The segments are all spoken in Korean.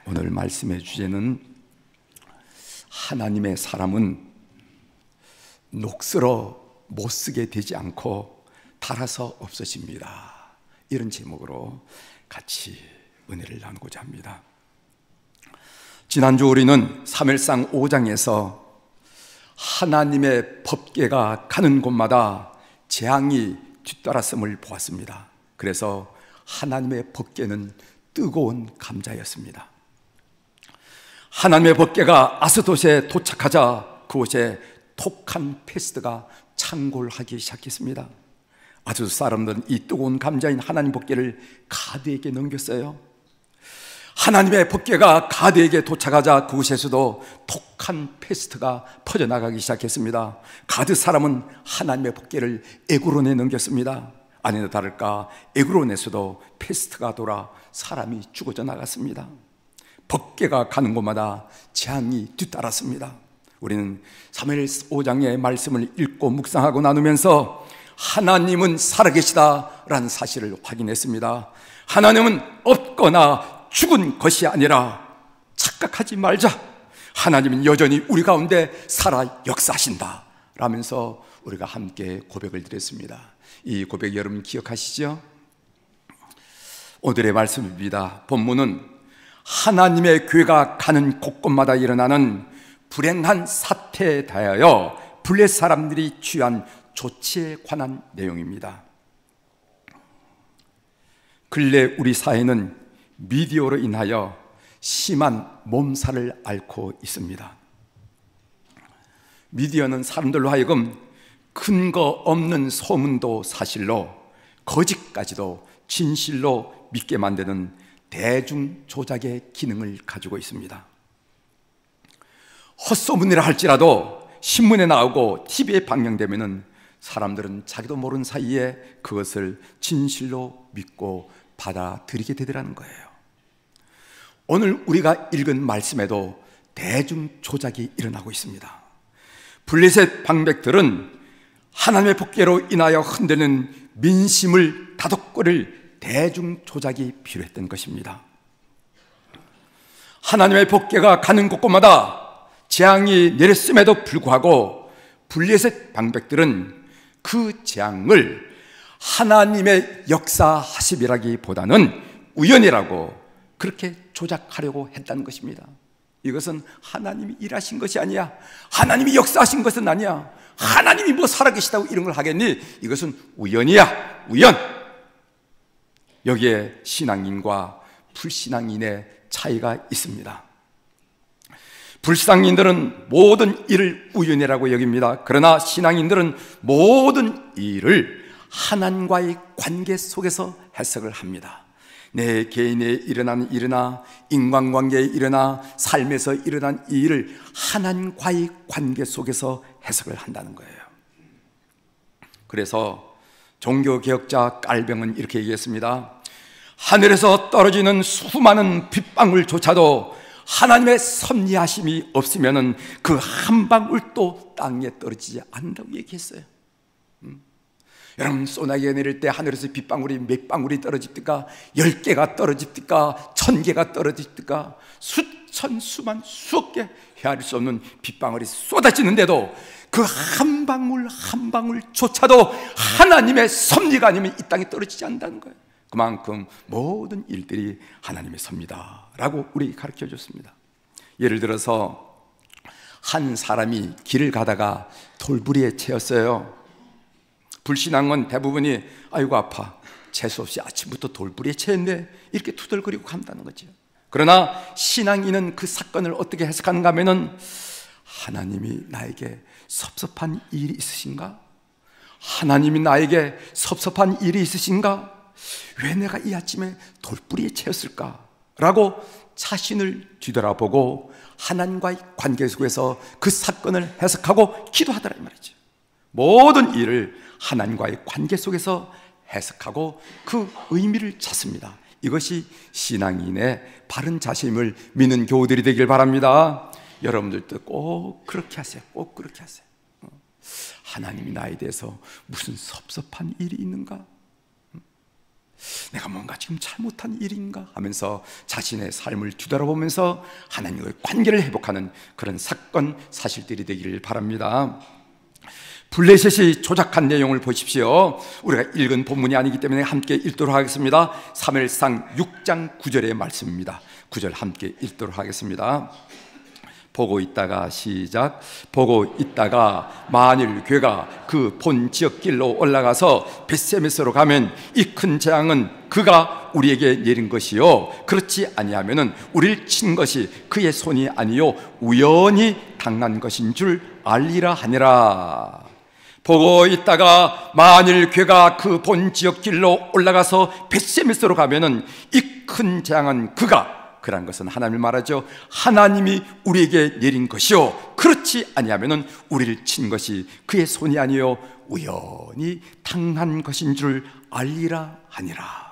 오늘 말씀의 주제는 하나님의 사람은 녹슬어 못쓰게 되지 않고 닳아서 없어집니다. 이런 제목으로 같이 은혜를 나누고자 합니다. 지난주 우리는 사무엘상 5장에서 하나님의 법궤가 가는 곳마다 재앙이 뒤따랐음을 보았습니다. 그래서 하나님의 법궤는 뜨거운 감자였습니다. 하나님의 법궤가 아스돗에 도착하자 그곳에 독한 페스트가 창궐하기 시작했습니다. 아스돗 사람들은 이 뜨거운 감자인 하나님 법궤를 가드에게 넘겼어요. 하나님의 법궤가 가드에게 도착하자 그곳에서도 독한 페스트가 퍼져나가기 시작했습니다. 가드 사람은 하나님의 법궤를 에그론에 넘겼습니다. 아니나 다를까 에그론에서도 페스트가 돌아 사람이 죽어져 나갔습니다. 법궤가 가는 곳마다 재앙이 뒤따랐습니다. 우리는 사무엘 5장의 말씀을 읽고 묵상하고 나누면서 하나님은 살아계시다라는 사실을 확인했습니다. 하나님은 없거나 죽은 것이 아니라 착각하지 말자. 하나님은 여전히 우리 가운데 살아 역사하신다 라면서 우리가 함께 고백을 드렸습니다. 이 고백 여러분 기억하시죠? 오늘의 말씀입니다. 본문은 하나님의 교회가 가는 곳곳마다 일어나는 불행한 사태에 대하여 블레 사람들이 취한 조치에 관한 내용입니다. 근래 우리 사회는 미디어로 인하여 심한 몸살을 앓고 있습니다. 미디어는 사람들로 하여금 근거 없는 소문도 사실로, 거짓까지도 진실로 믿게 만드는 대중 조작의 기능을 가지고 있습니다. 헛소문이라 할지라도 신문에 나오고 TV에 방영되면은 사람들은 자기도 모르는 사이에 그것을 진실로 믿고 받아들이게 되더라는 거예요. 오늘 우리가 읽은 말씀에도 대중 조작이 일어나고 있습니다. 블레셋 방백들은 하나님의 법궤로 인하여 흔드는 민심을 다독거릴 대중 조작이 필요했던 것입니다. 하나님의 법궤가 가는 곳곳마다 재앙이 내렸음에도 불구하고 블레셋 방백들은 그 재앙을 하나님의 역사하심이라기보다는 우연이라고 그렇게 조작하려고 했다는 것입니다. 이것은 하나님이 일하신 것이 아니야. 하나님이 역사하신 것은 아니야. 하나님이 뭐 살아계시다고 이런 걸 하겠니? 이것은 우연이야. 우연. 여기에 신앙인과 불신앙인의 차이가 있습니다. 불신앙인들은 모든 일을 우연이라고 여깁니다. 그러나 신앙인들은 모든 일을 하나님과의 관계 속에서 해석을 합니다. 내 개인에 일어난 일이나 인간관계에 일어나 삶에서 일어난 이 일을 하나님과의 관계 속에서 해석을 한다는 거예요. 그래서 종교개혁자 깔병은 이렇게 얘기했습니다. 하늘에서 떨어지는 수많은 빗방울조차도 하나님의 섭리하심이 없으면 그 한 방울도 땅에 떨어지지 않는다고 얘기했어요. 여러분, 소나기가 내릴 때 하늘에서 빗방울이 몇 방울이 떨어집니까? 10개가 떨어집니까? 1000개가 떨어집니까? 수천, 수만, 수억 개 헤아릴 수 없는 빗방울이 쏟아지는데도 그 한 방울 한 방울조차도 하나님의 섭리가 아니면 이 땅에 떨어지지 않는다는 거예요. 그만큼 모든 일들이 하나님의 섭리다라고 우리 가르쳐 줬습니다. 예를 들어서 한 사람이 길을 가다가 돌부리에 채였어요. 불신앙은 대부분이 아이고 아파, 재수없이 아침부터 돌부리에 채였네 이렇게 투덜거리고 간다는 거죠. 그러나 신앙인은 그 사건을 어떻게 해석하는가 하면은 하나님이 나에게 섭섭한 일이 있으신가? 하나님이 나에게 섭섭한 일이 있으신가? 왜 내가 이 아침에 돌부리에 채였을까? 라고 자신을 뒤돌아보고 하나님과의 관계 속에서 그 사건을 해석하고 기도하더라 이 말이죠. 모든 일을 하나님과의 관계 속에서 해석하고 그 의미를 찾습니다. 이것이 신앙인의 바른 자신임을 믿는 교우들이 되길 바랍니다. 여러분들도 꼭 그렇게 하세요. 꼭 그렇게 하세요. 하나님이 나에 대해서 무슨 섭섭한 일이 있는가? 내가 뭔가 지금 잘못한 일인가 하면서 자신의 삶을 뒤돌아보면서 하나님과의 관계를 회복하는 그런 사건 사실들이 되기를 바랍니다. 블레셋이 조작한 내용을 보십시오. 우리가 읽은 본문이 아니기 때문에 함께 읽도록 하겠습니다. 사무엘상 6장 9절의 말씀입니다. 9절 함께 읽도록 하겠습니다. 보고 있다가 시작. 보고 있다가 만일 괴가 그 본 지역길로 올라가서 벳세메스로 가면 이 큰 재앙은 그가 우리에게 내린 것이요 그렇지 아니하면은 우리를 친 것이 그의 손이 아니요 우연히 당한 것인 줄 알리라 하니라. 보고 있다가 만일 괴가 그 본 지역길로 올라가서 벳세메스로 가면은 이 큰 재앙은 그란 것은 하나님을 말하죠. 하나님이 우리에게 내린 것이요 그렇지 아니하면은 우리를 친 것이 그의 손이 아니요 우연히 당한 것인 줄 알리라 하니라.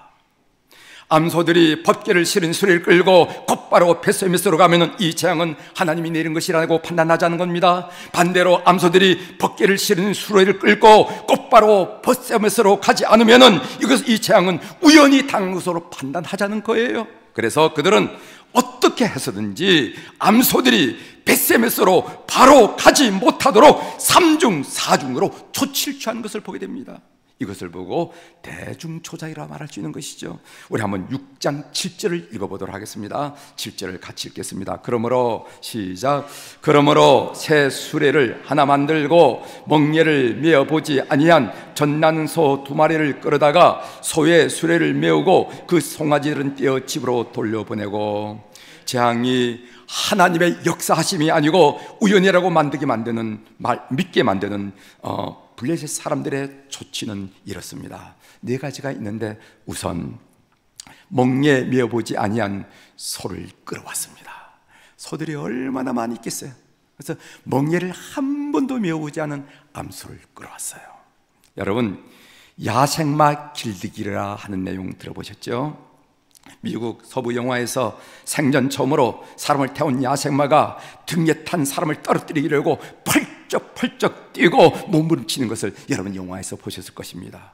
암소들이 법궤를 실은 수레를 끌고 곧바로 벳세메스로 가면은 이 재앙은 하나님이 내린 것이라고 판단하자는 겁니다. 반대로 암소들이 법궤를 실은 수레를 끌고 곧바로 벳세메스로 가지 않으면은 이 재앙은 우연히 당한 것으로 판단하자는 거예요. 그래서 그들은 어떻게 해서든지 암소들이 벳세메스로 바로 가지 못하도록 3중 4중으로 조치를 취하는 것을 보게 됩니다. 이것을 보고 대중초작이라 말할 수 있는 것이죠. 우리 한번 6장 7절을 읽어보도록 하겠습니다. 7절을 같이 읽겠습니다. 그러므로 시작. 그러므로 새 수레를 하나 만들고 멍에를 메어보지 아니한 젖나는 소 2마리를 끌어다가 소의 수레를 메우고 그 송아지들은 떼어 집으로 돌려보내고. 재앙이 하나님의 역사하심이 아니고 우연이라고 믿게 만드는 블레셋 사람들의 조치는 이렇습니다. 4가지가 있는데 우선 멍에 메어보지 아니한 소를 끌어왔습니다. 소들이 얼마나 많이 있겠어요. 그래서 멍에를 한 번도 메어보지 않은 암소를 끌어왔어요. 여러분, 야생마 길들이기라 하는 내용 들어보셨죠? 미국 서부 영화에서 생전 처음으로 사람을 태운 야생마가 등에 탄 사람을 떨어뜨리려고 펄쩍펄쩍 뛰고 몸부림치는 것을 여러분 영화에서 보셨을 것입니다.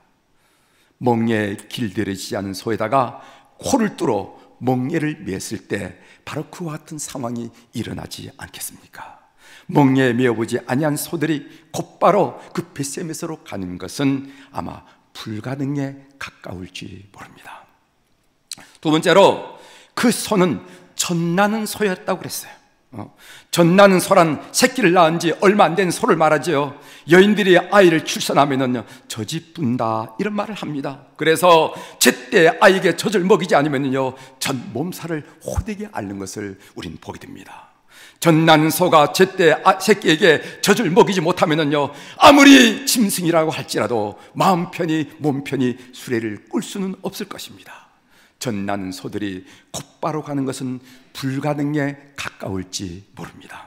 멍에 길들이지 않은 소에다가 코를 뚫어 멍에를 맸을 때 바로 그와 같은 상황이 일어나지 않겠습니까? 멍에 메어보지 아니한 소들이 곧바로 그 벳세메스로 가는 것은 아마 불가능에 가까울지 모릅니다. 두 번째로 그 소는 젖나는 소였다고 그랬어요. 젖나는 소란 새끼를 낳은 지 얼마 안 된 소를 말하죠. 여인들이 아이를 출산하면은요 젖이 분다 이런 말을 합니다. 그래서 제때 아이에게 젖을 먹이지 않으면요 젖 몸살을 호되게 앓는 것을 우린 보게 됩니다. 젖나는 소가 제때 새끼에게 젖을 먹이지 못하면은요 아무리 짐승이라고 할지라도 마음 편히 몸 편히 수레를 끌 수는 없을 것입니다. 젖나는 소들이 곧바로 가는 것은 불가능에 가까울지 모릅니다.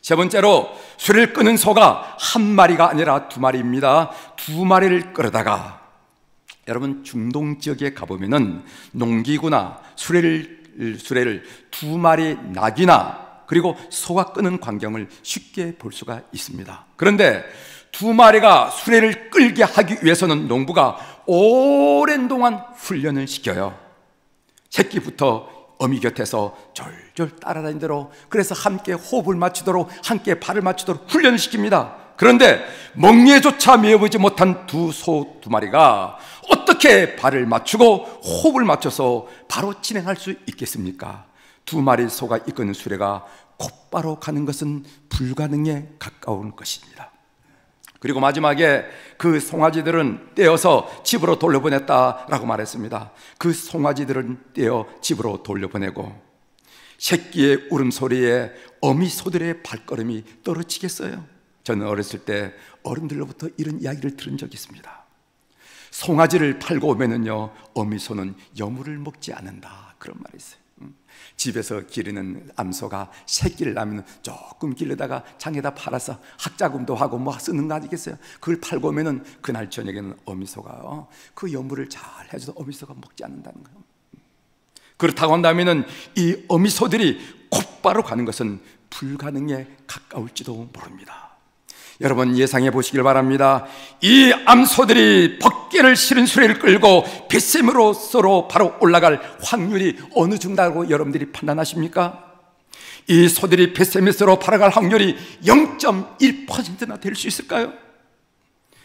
세 번째로 수레를 끄는 소가 한 마리가 아니라 2마리입니다. 2마리를 끌어다가 여러분 중동 지역에 가보면은 농기구나 수레를 2마리 낙이나 그리고 소가 끄는 광경을 쉽게 볼 수가 있습니다. 그런데 2마리가 수레를 끌게 하기 위해서는 농부가 오랜 동안 훈련을 시켜요. 새끼부터 어미 곁에서 졸졸 따라다니도록, 그래서 함께 호흡을 맞추도록, 함께 발을 맞추도록 훈련을 시킵니다. 그런데 멍에조차 메어보지 못한 소 2마리가 어떻게 발을 맞추고 호흡을 맞춰서 바로 진행할 수 있겠습니까? 2마리 소가 이끄는 수레가 곧바로 가는 것은 불가능에 가까운 것입니다. 그리고 마지막에 그 송아지들은 떼어서 집으로 돌려보냈다라고 말했습니다. 그 송아지들은 떼어 집으로 돌려보내고 새끼의 울음소리에 어미 소들의 발걸음이 떨어지겠어요? 저는 어렸을 때 어른들로부터 이런 이야기를 들은 적이 있습니다. 송아지를 팔고 오면은요 어미 소는 여물을 먹지 않는다 그런 말이 있어요. 집에서 기르는 암소가 새끼를 낳으면 조금 기르다가 장에다 팔아서 학자금도 하고 뭐 쓰는 거 아니겠어요? 그걸 팔고 오면은 그날 저녁에는 어미소가 그 여물을 잘 해줘서 어미소가 먹지 않는다는 거예요. 그렇다고 한다면은 이 어미소들이 곧바로 가는 것은 불가능에 가까울지도 모릅니다. 여러분 예상해 보시길 바랍니다. 이 암소들이 벗개를 실은 수레를 끌고 벳셈으로서로 바로 올라갈 확률이 어느 정도라고 여러분들이 판단하십니까? 이 소들이 벳셈에서로 바로 갈 확률이 0.1%나 될 수 있을까요?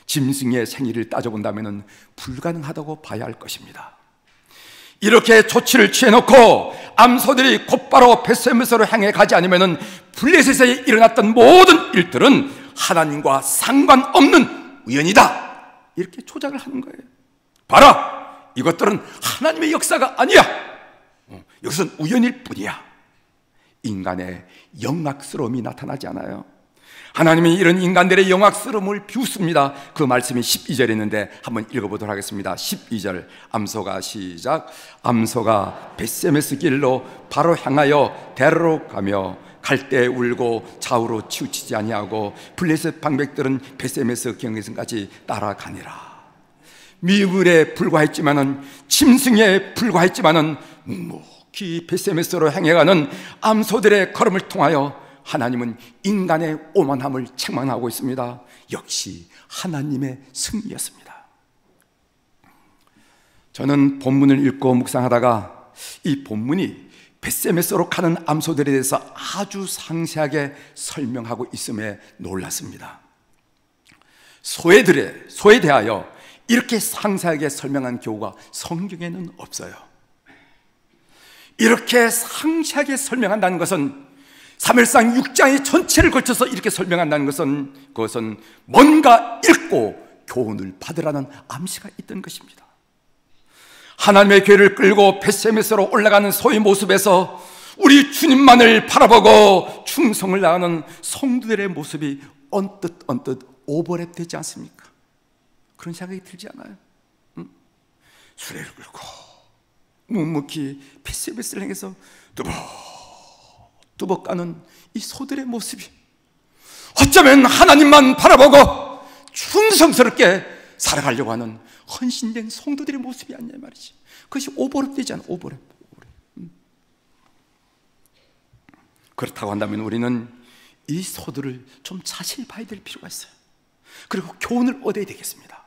짐승의 생일을 따져본다면 불가능하다고 봐야 할 것입니다. 이렇게 조치를 취해놓고 암소들이 곧바로 벳셈에서로 향해 가지 않으면 블레셋에 일어났던 모든 일들은 하나님과 상관없는 우연이다, 이렇게 조작을 하는 거예요. 봐라, 이것들은 하나님의 역사가 아니야. 이것은 우연일 뿐이야. 인간의 영악스러움이 나타나지 않아요? 하나님이 이런 인간들의 영악스러움을 비웃습니다. 그 말씀이 12절에 있는데 한번 읽어보도록 하겠습니다. 12절, 암소가 시작. 암소가 벳세메스 길로 바로 향하여 대로로 가며 갈대 울고 좌우로 치우치지 아니하고 블레셋 방백들은 벳세메스 경계선까지 따라가니라. 미물에 불과했지만은, 짐승에 불과했지만은 묵묵히 벳세메스로 향해가는 암소들의 걸음을 통하여 하나님은 인간의 오만함을 책망하고 있습니다. 역시 하나님의 승리였습니다. 저는 본문을 읽고 묵상하다가 이 본문이 벳세메스로 가는 암소들에 대해서 아주 상세하게 설명하고 있음에 놀랐습니다. 소에 대하여 이렇게 상세하게 설명한 경우가 성경에는 없어요. 이렇게 상세하게 설명한다는 것은, 사무엘상 6장의 전체를 걸쳐서 이렇게 설명한다는 것은, 그것은 뭔가 읽고 교훈을 받으라는 암시가 있던 것입니다. 하나님의 교회를 끌고 벳세메스로 올라가는 소의 모습에서 우리 주님만을 바라보고 충성을 다하는 성도들의 모습이 언뜻 오버랩 되지 않습니까? 그런 생각이 들지 않아요? 수레를 끌고 묵묵히 벳세메스를 향해서 뚜벅 가는 이 소들의 모습이 어쩌면 하나님만 바라보고 충성스럽게 살아가려고 하는 헌신된 성도들의 모습이 아니냐 말이지. 그것이 오버랩 되지 않아. 오버랩. 그렇다고 한다면 우리는 이 소들을 좀 자세히 봐야 될 필요가 있어요. 그리고 교훈을 얻어야 되겠습니다.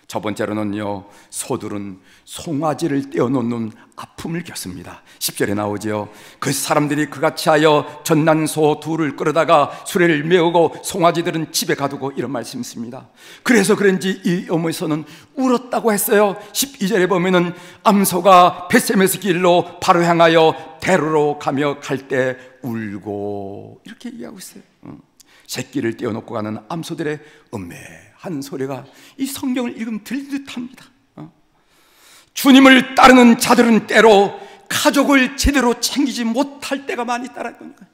첫 번째로는요, 소들은 송아지를 떼어놓는 아픔을 겪습니다. 10절에 나오지요. 그 사람들이 그같이 하여 전난소 둘을 끌어다가 수레를 메우고 송아지들은 집에 가두고, 이런 말씀이 있습니다. 그래서 그런지 이 어머니서는 울었다고 했어요. 12절에 보면은 암소가 벳세메스 길로 바로 향하여 대로로 가며 갈 때 울고, 이렇게 얘기하고 있어요. 새끼를 떼어놓고 가는 암소들의 음매한 소리가 이 성경을 읽으면 들릴 듯합니다. 주님을 따르는 자들은 때로 가족을 제대로 챙기지 못할 때가 많이 있다는 겁니다.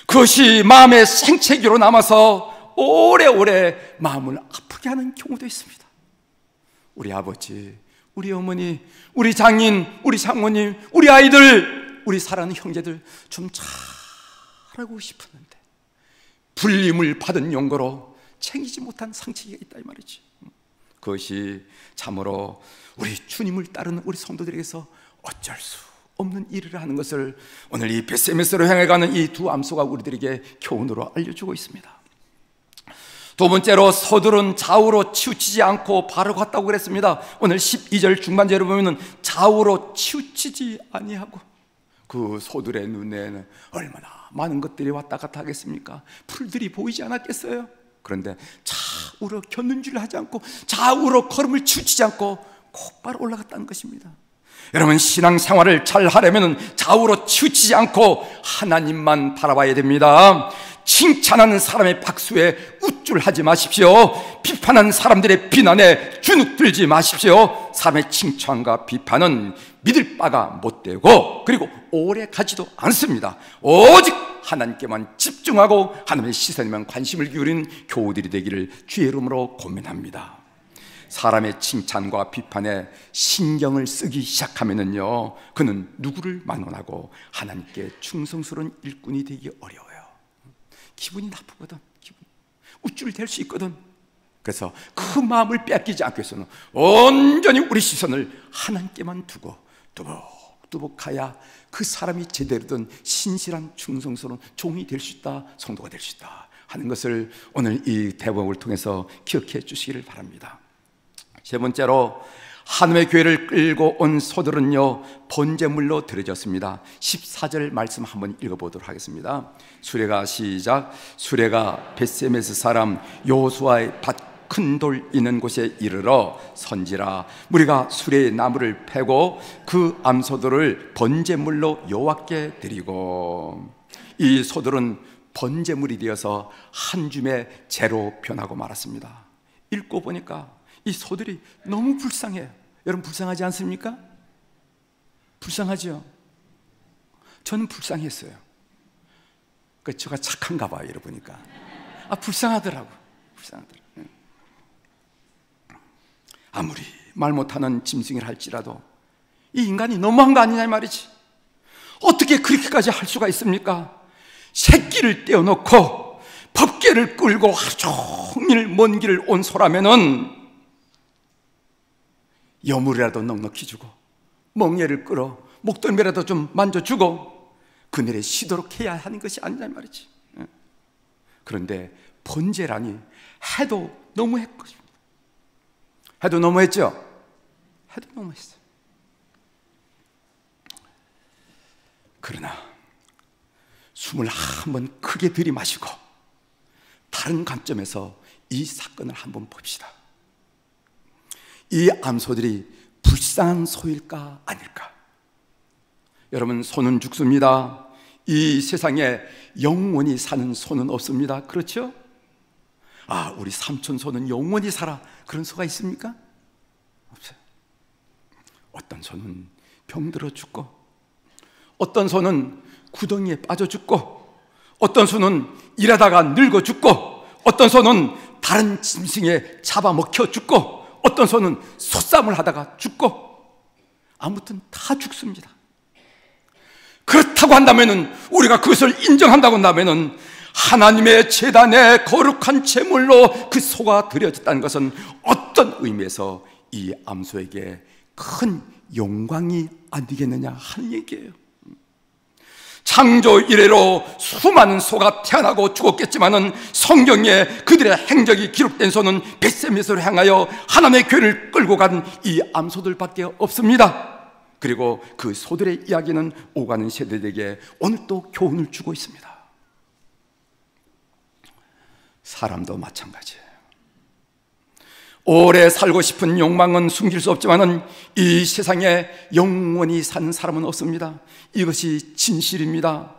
그것이 마음의 생채기로 남아서 오래오래 마음을 아프게 하는 경우도 있습니다. 우리 아버지, 우리 어머니, 우리 장인, 우리 장모님, 우리 아이들, 우리 사랑하는 형제들 좀 잘하고 싶었는데 불림을 받은 용거로 챙기지 못한 상처가 있다, 이 말이지. 그것이 참으로 우리 주님을 따르는 우리 성도들에게서 어쩔 수 없는 일을 하는 것을 오늘 이 벳세메스로 향해 가는 이 두 암소가 우리들에게 교훈으로 알려주고 있습니다. 두 번째로, 소들은 좌우로 치우치지 않고 바로 갔다고 그랬습니다. 오늘 12절 중반절을 보면 좌우로 치우치지 아니하고, 그 소들의 눈에는 얼마나 많은 것들이 왔다 갔다 하겠습니까? 풀들이 보이지 않았겠어요? 그런데 좌우로 곁눈질을 하지 않고 좌우로 걸음을 치우치지 않고 곧바로 올라갔다는 것입니다. 여러분, 신앙생활을 잘 하려면 좌우로 치우치지 않고 하나님만 바라봐야 됩니다. 칭찬하는 사람의 박수에 우쭐하지 마십시오. 비판하는 사람들의 비난에 주눅들지 마십시오. 사람의 칭찬과 비판은 믿을 바가 못 되고, 그리고 오래 가지도 않습니다. 오직 하나님께만 집중하고 하나님의 시선에만 관심을 기울이는 교우들이 되기를 주의 이름으로 고민합니다. 사람의 칭찬과 비판에 신경을 쓰기 시작하면은요, 그는 누구를 만원하고 하나님께 충성스러운 일꾼이 되기 어려워요. 기분이 나쁘거든. 우쭐될 수 있거든. 그래서 그 마음을 뺏기지 않기 위해서는 온전히 우리 시선을 하나님께만 두고 뚜벅뚜벅하야 그 사람이 제대로 된 신실한 충성스러운 종이 될 수 있다, 성도가 될 수 있다. 하는 것을 오늘 이 대목을 통해서 기억해 주시기를 바랍니다. 세 번째로, 하나님의 교회를 끌고 온 소들은요 번제물로 드려졌습니다. 14절 말씀 한번 읽어보도록 하겠습니다. 수레가 시작. 수레가 벳세메스 사람 여호수아의 밭 큰 돌 있는 곳에 이르러 선지라. 무리가 수레의 나무를 패고 그 암소들을 번제물로 여호와께 드리고, 이 소들은 번제물이 되어서 한 줌의 재로 변하고 말았습니다. 읽고 보니까 이 소들이 너무 불쌍해요. 여러분 불쌍하지 않습니까? 불쌍하죠? 저는 불쌍했어요. 제가 착한가 봐요. 이러보니까 불쌍하더라고. 불쌍하더라고. 아무리 말 못하는 짐승이라 할지라도 이 인간이 너무한 거 아니냐 이 말이지. 어떻게 그렇게까지 할 수가 있습니까? 새끼를 떼어놓고 법궤를 끌고 하루 종일 먼 길을 온 소라면은 여물이라도 넉넉히 주고 멍에를 끌어 목덜미라도 좀 만져주고 그늘에 쉬도록 해야 하는 것이 아니냐 말이지. 그런데 번제라니 해도 너무했거든요. 해도 너무했죠? 해도 너무했어요. 그러나 숨을 한번 크게 들이마시고 다른 관점에서 이 사건을 한번 봅시다. 이 암소들이 불쌍한 소일까 아닐까? 여러분, 소는 죽습니다. 이 세상에 영원히 사는 소는 없습니다. 그렇죠? 우리 삼촌 소는 영원히 살아, 그런 소가 있습니까? 없어요. 어떤 소는 병들어 죽고, 어떤 소는 구덩이에 빠져 죽고, 어떤 소는 일하다가 늙어 죽고, 어떤 소는 다른 짐승에 잡아먹혀 죽고, 어떤 소는 소싸움을 하다가 죽고, 아무튼 다 죽습니다. 그렇다고 한다면은, 우리가 그것을 인정한다고 한다면은 하나님의 제단에 거룩한 제물로 그 소가 드려졌다는 것은 어떤 의미에서 이 암소에게 큰 영광이 아니겠느냐 하는 얘기예요. 창조 이래로 수많은 소가 태어나고 죽었겠지만은 성경에 그들의 행적이 기록된 소는 벳세메스로 향하여 하나님의 교회를 끌고 간 이 암소들밖에 없습니다. 그리고 그 소들의 이야기는 오가는 세대들에게 오늘 또 교훈을 주고 있습니다. 사람도 마찬가지예요. 오래 살고 싶은 욕망은 숨길 수 없지만은 이 세상에 영원히 사는 사람은 없습니다. 이것이 진실입니다.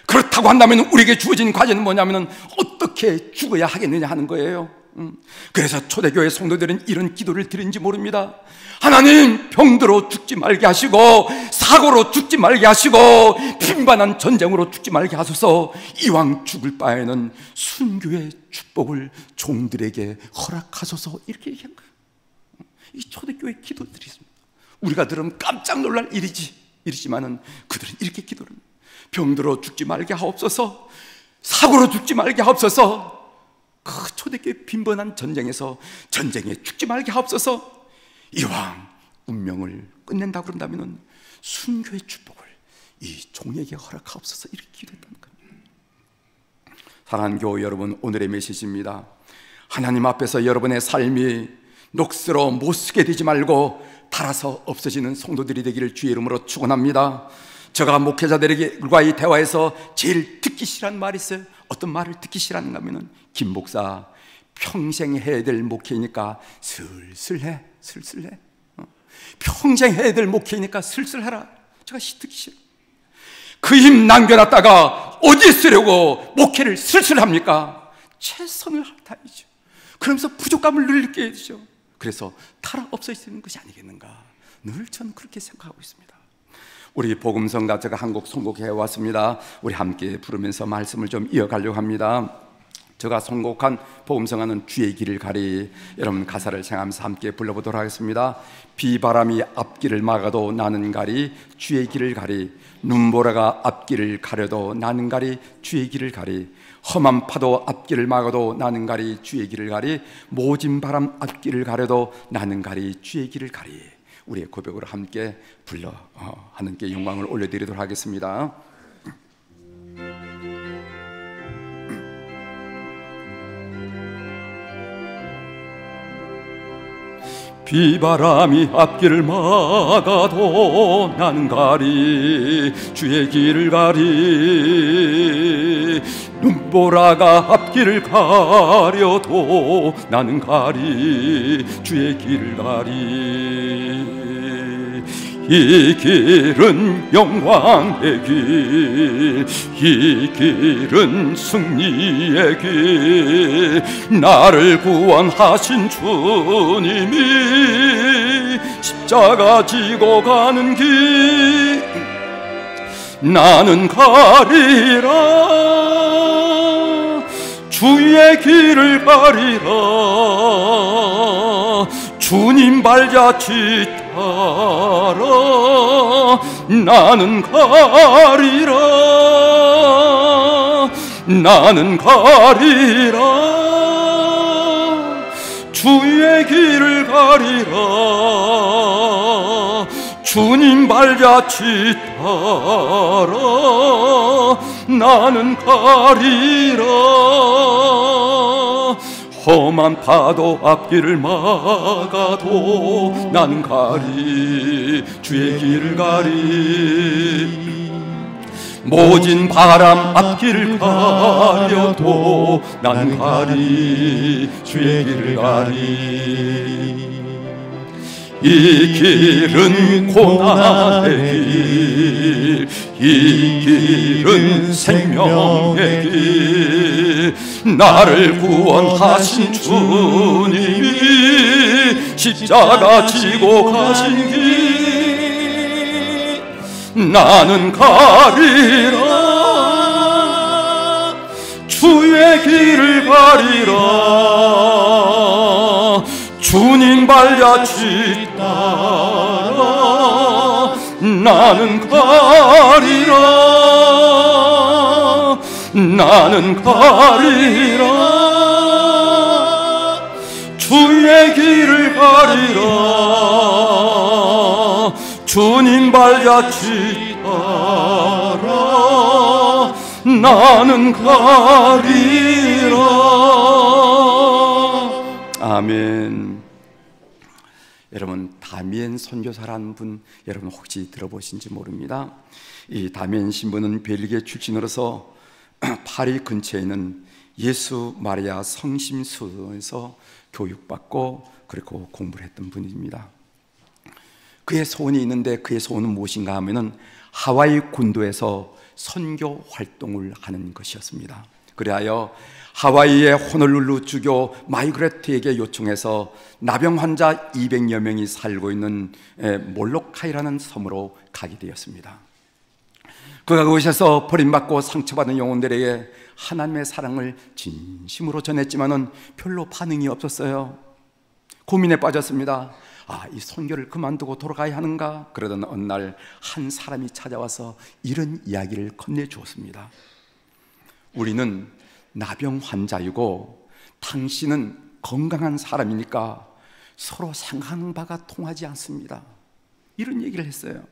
그렇다고 한다면 우리에게 주어진 과제는 뭐냐면은 어떻게 죽어야 하겠느냐 하는 거예요. 그래서 초대교회 성도들은 이런 기도를 드린지 모릅니다. 하나님, 병들어 죽지 말게 하시고, 사고로 죽지 말게 하시고, 빈번한 전쟁으로 죽지 말게 하소서. 이왕 죽을 바에는 순교의 축복을 종들에게 허락하소서. 이렇게 얘기한 거예요. 이 초대교회 기도들이십니다. 우리가 들으면 깜짝 놀랄 일이지만은 그들은 이렇게 기도를 합니다. 병들어 죽지 말게 하옵소서, 사고로 죽지 말게 하옵소서, 그 초대교회 빈번한 전쟁에서 전쟁에 죽지 말게 하옵소서. 이왕 운명을 끝낸다고 그런다면 순교의 축복을 이 종에게 허락하옵소서. 이렇게 기도했다는 겁니다. 사랑하는 교회 여러분, 오늘의 메시지입니다. 하나님 앞에서 여러분의 삶이 녹슬어 못 쓰게 되지 말고 닳아서 없어지는 성도들이 되기를 주의 이름으로 축원합니다. 제가 목회자들과의 대화에서 제일 듣기 싫은 말이 있어요. 어떤 말을 듣기 싫어하는가 하면, 김 목사 평생 해야 될 목회니까 슬슬해. 평생 해야 될 목회니까 슬슬해라. 제가 듣기 싫어요. 그 힘 남겨놨다가 어디에 쓰려고 목회를 슬슬합니까? 최선을 다하죠. 그러면서 부족감을 늘 느끼게 되죠. 그래서 타락 없어지는 것이 아니겠는가, 늘 저는 그렇게 생각하고 있습니다. 우리 복음성가 제가 한 곡 선곡해 왔습니다. 우리 함께 부르면서 말씀을 좀 이어가려고 합니다. 제가 선곡한 복음성가는 주의 길을 가리. 여러분 가사를 생각하면서 함께 불러보도록 하겠습니다. 비바람이 앞길을 막아도 나는 가리, 주의 길을 가리. 눈보라가 앞길을 가려도 나는 가리, 주의 길을 가리. 험한 파도 앞길을 막아도 나는 가리, 주의 길을 가리. 모진 바람 앞길을 가려도 나는 가리, 주의 길을 가리. 우리의 고백으로 함께 불러 하나님께 영광을 올려드리도록 하겠습니다. 비바람이 앞길을 막아도 나는 가리 주의 길을 가리 눈보라가 앞길을 가려도 나는 가리 주의 길을 가리 이 길은 영광의 길, 이 길은 승리의 길, 나를 구원하신 주님이 십자가 지고 가는 길, 나는 가리라 주의 길을 가리라 주님 발자취 따라 나는 가리라 나는 가리라 주의 길을 가리라 주님 발자취 따라 나는 가리라 험한 파도 앞길을 막아도 나는 가리 주의 길을 가리 모진 바람 앞길을 가려도 나는 가리 주의 길을 가리 이 길은 고난의 길, 이 길은 생명의 길, 나를 구원하신 주님이 십자가 지고 가신 길, 나는 가리라 주의 길을 가리라 주님 발자취 따라 나는 가리라 나는 가리라 주의 길을 가리라 주님 발자취 따라 나는 가리라. 아멘. 여러분, 다미엔 선교사라는 분 여러분 혹시 들어보신지 모릅니다. 이 다미엔 신부는 벨기에 출신으로서 파리 근처에 있는 예수 마리아 성심수에서 교육받고 그리고 공부를 했던 분입니다. 그의 소원이 있는데 그의 소원은 무엇인가 하면은 하와이 군도에서 선교 활동을 하는 것이었습니다. 그리하여 하와이의 호놀룰루 주교 마이그레트에게 요청해서 나병 환자 200여 명이 살고 있는 몰로카이라는 섬으로 가게 되었습니다. 그가 그곳에서 버림받고 상처받은 영혼들에게 하나님의 사랑을 진심으로 전했지만은 별로 반응이 없었어요. 고민에 빠졌습니다. 이 선교를 그만두고 돌아가야 하는가? 그러던 어느 날 한 사람이 찾아와서 이런 이야기를 건네주었습니다. 우리는 나병 환자이고 당신은 건강한 사람이니까 서로 생각하는 바가 통하지 않습니다. 이런 얘기를 했어요.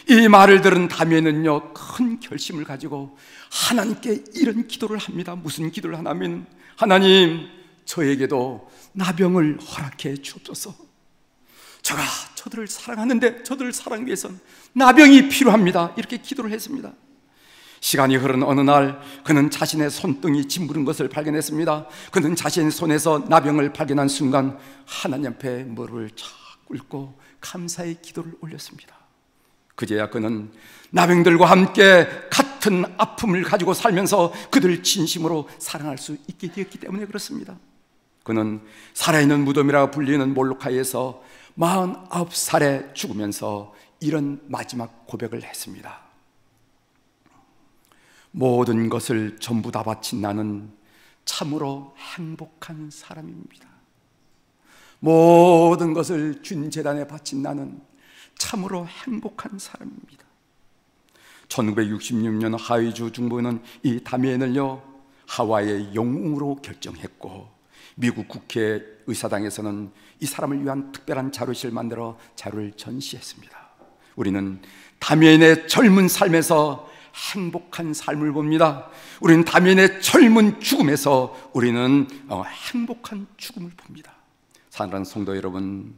이 말을 들은 다미엔은요 큰 결심을 가지고 하나님께 이런 기도를 합니다. 무슨 기도를 하냐면, 하나님, 저에게도 나병을 허락해 주옵소서. 제가 저들을 사랑하는데 저들을 사랑하기 위해서는 나병이 필요합니다. 이렇게 기도를 했습니다. 시간이 흐른 어느 날 그는 자신의 손등이 짓무른 것을 발견했습니다. 그는 자신의 손에서 나병을 발견한 순간 하나님 앞에 무릎을 착 꿇고 감사의 기도를 올렸습니다. 그제야 그는 나병들과 함께 같은 아픔을 가지고 살면서 그들을 진심으로 사랑할 수 있게 되었기 때문에 그렇습니다. 그는 살아있는 무덤이라 불리는 몰로카이에서 49살에 죽으면서 이런 마지막 고백을 했습니다. 모든 것을 전부 다 바친 나는 참으로 행복한 사람입니다. 모든 것을 주님 재단에 바친 나는 참으로 행복한 사람입니다. 1966년 하와이주 중부는 이 다미엔을요 하와이의 영웅으로 결정했고, 미국 국회 의사당에서는 이 사람을 위한 특별한 자료실을 만들어 자료를 전시했습니다. 우리는 다미엔의 젊은 삶에서 행복한 삶을 봅니다. 우리는 다미엔의 젊은 죽음에서 우리는 행복한 죽음을 봅니다. 사랑하는 성도 여러분,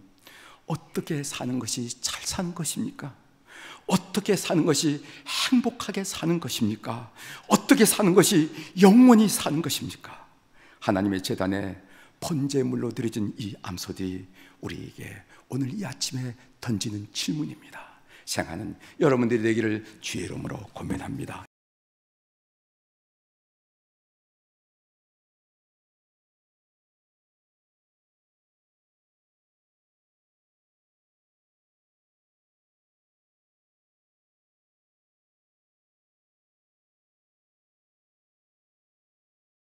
어떻게 사는 것이 잘 사는 것입니까? 어떻게 사는 것이 행복하게 사는 것입니까? 어떻게 사는 것이 영원히 사는 것입니까? 하나님의 제단에 번제물로 드려진 이 암소들이 우리에게 오늘 이 아침에 던지는 질문입니다. 생하는 여러분들이 되기를 주의 이름으로 고면합니다.